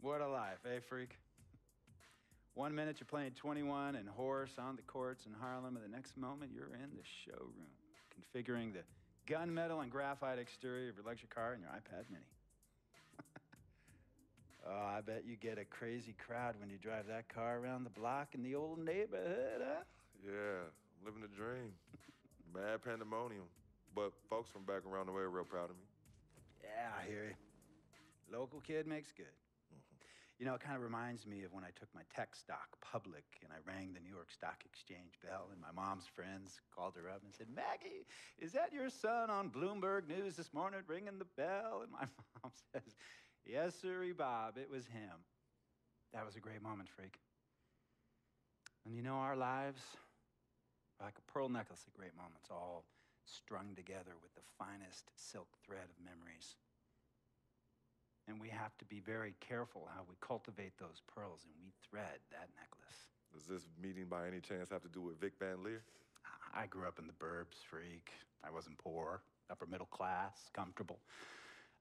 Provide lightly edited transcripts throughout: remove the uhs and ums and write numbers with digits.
What a life, eh, freak? 1 minute you're playing 21 and horse on the courts in Harlem, and the next moment you're in the showroom, configuring the gunmetal and graphite exterior of your luxury car and your iPad mini. Oh, I bet you get a crazy crowd when you drive that car around the block in the old neighborhood, huh? Yeah, I'm living the dream. Mad pandemonium. But folks from back around the way are real proud of me. Yeah, I hear you. Local kid makes good. You know, it kind of reminds me of when I took my tech stock public and I rang the New York Stock Exchange bell and my mom's friends called her up and said, "Maggie, is that your son on Bloomberg News this morning ringing the bell?" And my mom says, "Yes, sirree, Bob, it was him." That was a great moment, freak. And you know, our lives are like a pearl necklace of great moments, all strung together with the finest silk thread of memories. And we have to be very careful how we cultivate those pearls and we thread that necklace. Does this meeting by any chance have to do with Vic Van Leer? I grew up in the burbs, freak. I wasn't poor, upper middle class, comfortable.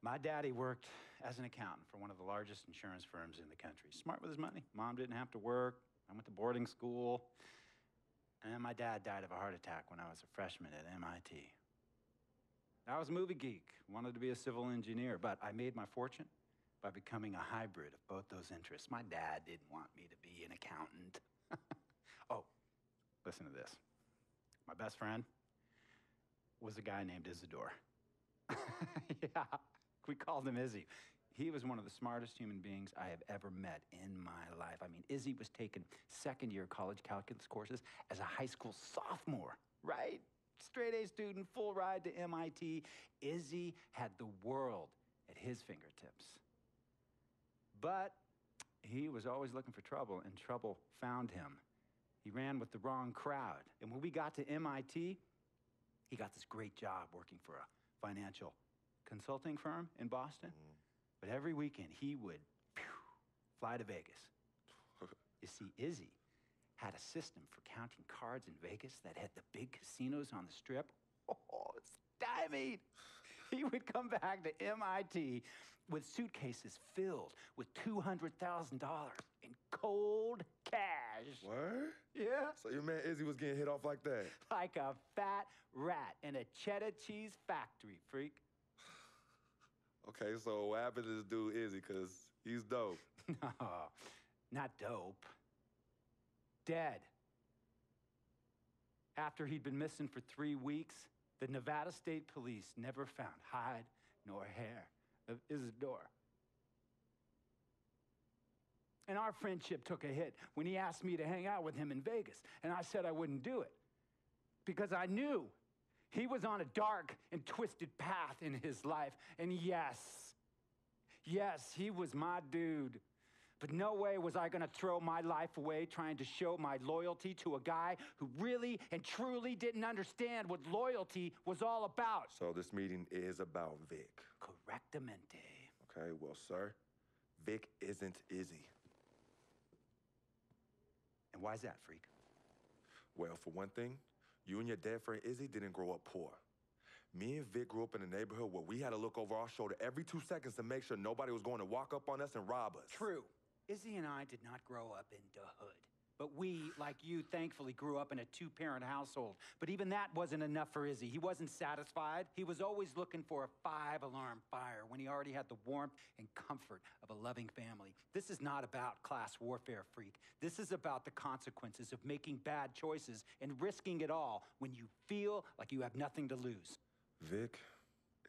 My daddy worked as an accountant for one of the largest insurance firms in the country. Smart with his money. Mom didn't have to work. I went to boarding school. And my dad died of a heart attack when I was a freshman at MIT. I was a movie geek, wanted to be a civil engineer, but I made my fortune by becoming a hybrid of both those interests. My dad didn't want me to be an accountant. Oh, listen to this. My best friend was a guy named Isidore. Yeah, we called him Izzy. He was one of the smartest human beings I have ever met in my life. I mean, Izzy was taking second-year college calculus courses as a high school sophomore, right? Straight-A student, full ride to MIT. Izzy had the world at his fingertips. But he was always looking for trouble, and trouble found him. He ran with the wrong crowd. And when we got to MIT, he got this great job working for a financial consulting firm in Boston. But every weekend, he would fly to Vegas. You see, Izzy had a system for counting cards in Vegas that had the big casinos on the Strip. Oh, stymied. He would come back to MIT with suitcases filled with $200,000 in cold cash. What? Yeah. So your man Izzy was getting hit off like that? Like a fat rat in a cheddar cheese factory, freak. Okay, so what happened to this dude Izzy? Because he's dope. No, not dope. Dead. After he'd been missing for 3 weeks, the Nevada State Police never found hide nor hair of Isidore. And our friendship took a hit when he asked me to hang out with him in Vegas, and I said I wouldn't do it because I knew he was on a dark and twisted path in his life. And yes, he was my dude. But no way was I gonna throw my life away trying to show my loyalty to a guy who really and truly didn't understand what loyalty was all about. So this meeting is about Vic. Correctamente. Okay, well, sir, Vic isn't Izzy. And why's that, freak? Well, for one thing, you and your dead friend Izzy didn't grow up poor. Me and Vic grew up in a neighborhood where we had to look over our shoulder every 2 seconds to make sure nobody was going to walk up on us and rob us. True. Izzy and I did not grow up in the hood. But we, like you, thankfully grew up in a 2-parent household. But even that wasn't enough for Izzy. He wasn't satisfied. He was always looking for a 5-alarm fire when he already had the warmth and comfort of a loving family. This is not about class warfare, freak. This is about the consequences of making bad choices and risking it all when you feel like you have nothing to lose. Vic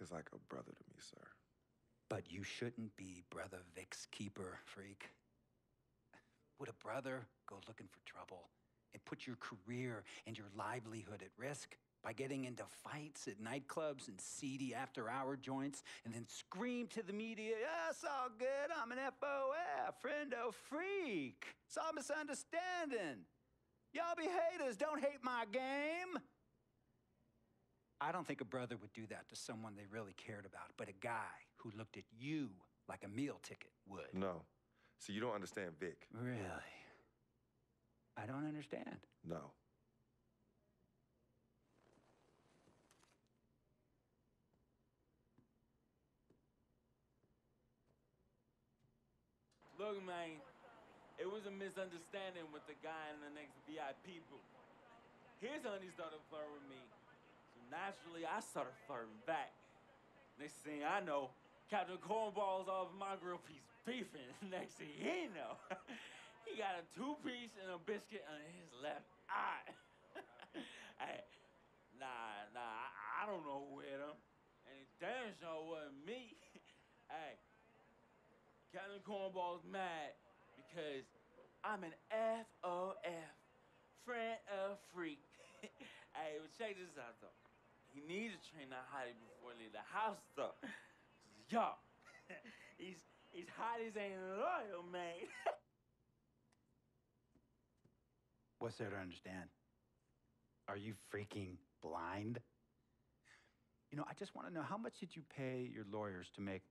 is like a brother to me, sir. But you shouldn't be Brother Vic's keeper, freak. Would a brother go looking for trouble and put your career and your livelihood at risk by getting into fights at nightclubs and seedy after-hour joints and then scream to the media, "Yeah, it's all good, I'm an FOF, friendo freak. It's all misunderstanding. Y'all be haters, don't hate my game." I don't think a brother would do that to someone they really cared about, but a guy who looked at you like a meal ticket would. No. See, you don't understand Vic. Really? I don't understand. No. Look, Look, man, it was a misunderstanding with the guy in the next VIP booth. His honey started flirting with me, so naturally I started flirting back. Next thing I know, Captain Cornball's off my grill piece beefing. Next thing he know, he got a two-piece and a biscuit under his left eye. Hey, I don't know who hit him. And it damn sure wasn't me. Hey, Captain Cornball's mad because I'm an FOF, friend of freak. Hey, but check this out, though. He needs to train that hottie before he leave the house, though. Yo, he's hotties ain't loyal, man. What's there to understand? Are you freaking blind? You know, I just want to know, how much did you pay your lawyers to make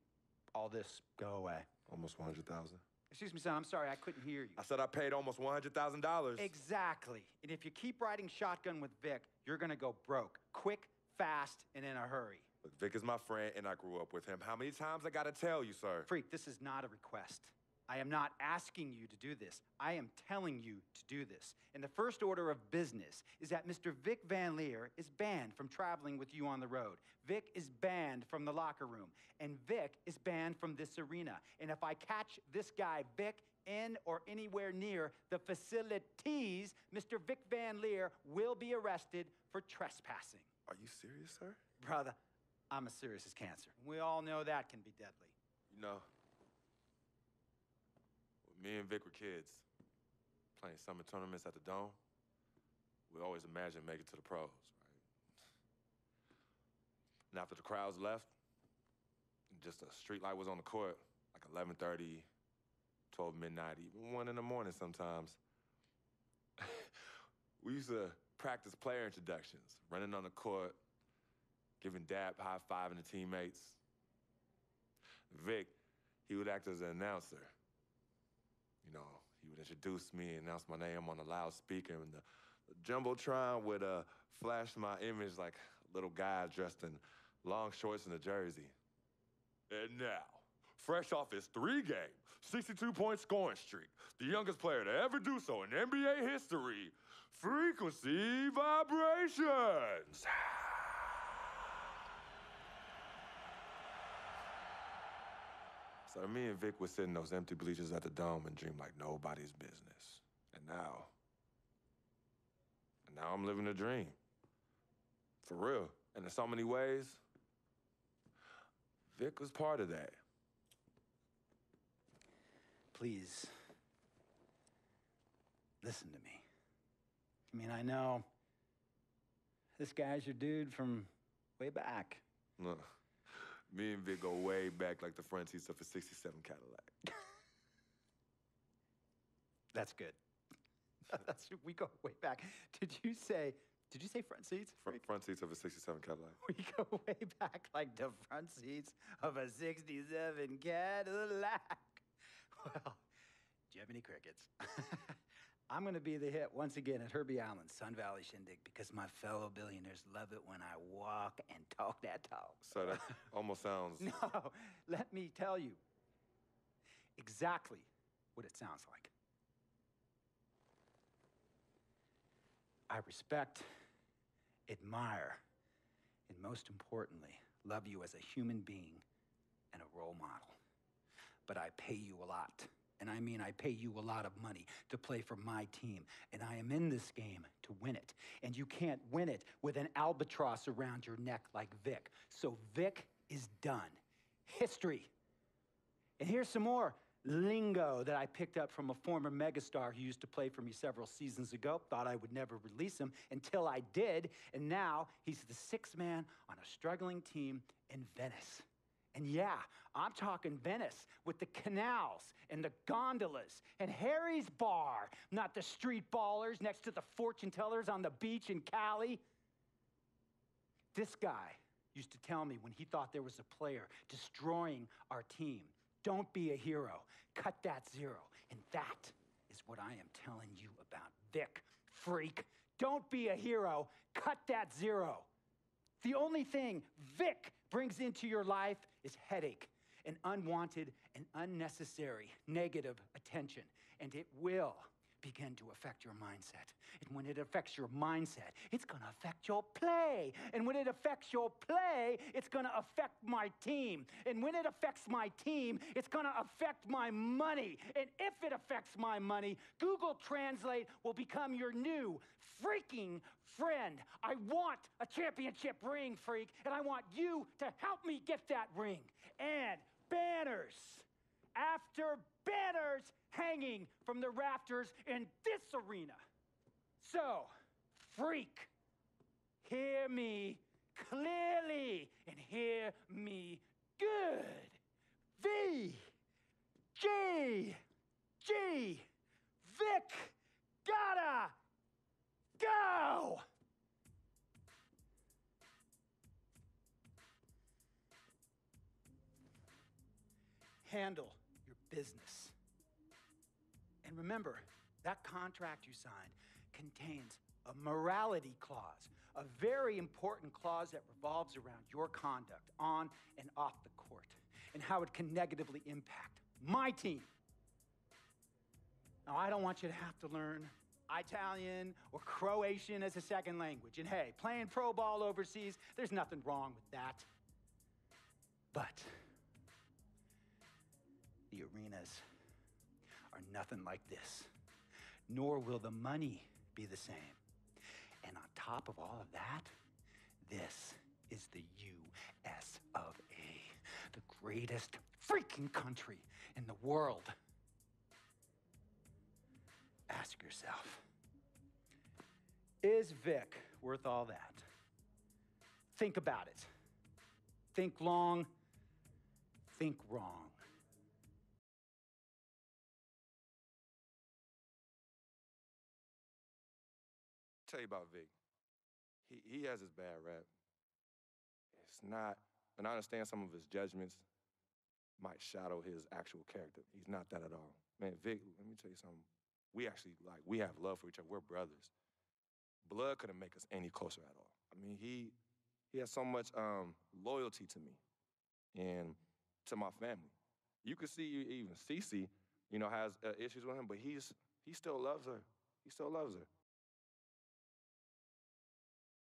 all this go away? Almost 100,000. Excuse me, son, I'm sorry, I couldn't hear you. I said I paid almost $100,000. Exactly. And if you keep riding shotgun with Vic, you're gonna go broke. Quick, fast, and in a hurry. Look, Vic is my friend, and I grew up with him. How many times I gotta tell you, sir? Freak, this is not a request. I am not asking you to do this. I am telling you to do this. And the first order of business is that Mr. Vic Van Leer is banned from traveling with you on the road. Vic is banned from the locker room. And Vic is banned from this arena. And if I catch this guy, Vic, in or anywhere near the facilities, Mr. Vic Van Leer will be arrested for trespassing. Are you serious, sir? Brother, I'm as serious as cancer. We all know that can be deadly. You know, when me and Vic were kids, playing summer tournaments at the Dome, we always imagined making it to the pros, right? And after the crowds left, just a street light was on the court, like 11:30, 12 midnight, even 1 in the morning sometimes. We used to practice player introductions, running on the court, giving dap, high-fiving the teammates. Vic, he would act as an announcer. You know, he would introduce me and announce my name on a loudspeaker, and the Jumbotron would flash my image like a little guy dressed in long shorts and a jersey. And now, fresh off his 3-game, 62-point scoring streak, the youngest player to ever do so in NBA history, Frequency Vibrations. So me and Vic would sit in those empty bleachers at the Dome and dream like nobody's business. And now I'm living a dream. For real. And in so many ways, Vic was part of that. Please, listen to me. I mean, I know this guy's your dude from way back. Look, me and Vic go way back like the front seats of a '67 Cadillac. That's good. We go way back. Did you say front seats? Front seats of a '67 Cadillac. We go way back like the front seats of a '67 Cadillac. Well, do you have any crickets? I'm going to be the hit once again at Herbie Allen's Sun Valley Shindig because my fellow billionaires love it when I walk and talk that talk. So that almost sounds... No, let me tell you exactly what it sounds like. I respect, admire, and most importantly, love you as a human being and a role model. But I pay you a lot. And I mean, I pay you a lot of money to play for my team. And I am in this game to win it. And you can't win it with an albatross around your neck like Vic. So Vic is done. History. And here's some more lingo that I picked up from a former megastar who used to play for me several seasons ago. Thought I would never release him until I did. And now he's the sixth man on a struggling team in Venice. And yeah, I'm talking Venice with the canals and the gondolas and Harry's bar, not the street ballers next to the fortune tellers on the beach in Cali. This guy used to tell me when he thought there was a player destroying our team, don't be a hero, cut that zero. And that is what I am telling you about Vic, freak. Don't be a hero, cut that zero. The only thing Vic brings into your life is headache and unwanted and unnecessary negative attention, and it will begin to affect your mindset. And when it affects your mindset, it's going to affect your play. And when it affects your play, it's going to affect my team. And when it affects my team, it's going to affect my money. And if it affects my money, Google Translate will become your new freaking friend. I want a championship ring, freak, and I want you to help me get that ring. And banners after banners hanging from the rafters in this arena. So, freak, hear me clearly and hear me good. V, G, Vic, gotta go. Handle your business. And remember, that contract you signed contains a morality clause, a very important clause that revolves around your conduct on and off the court, and how it can negatively impact my team. Now, I don't want you to have to learn Italian or Croatian as a second language. And hey, playing pro ball overseas, there's nothing wrong with that. But the arenas are nothing like this, nor will the money be the same. And on top of all of that, this is the US of A, the greatest freaking country in the world. Ask yourself, is Vic worth all that? Think about it. Think long, think wrong. Tell you about Vic. He has his bad rap. It's not, and I understand some of his judgments might shadow his actual character. He's not that at all. Man, Vic, let me tell you something. We actually, we have love for each other. We're brothers. Blood couldn't make us any closer at all. I mean, he has so much loyalty to me and to my family. You can see even Cece, has issues with him, but he still loves her. He still loves her.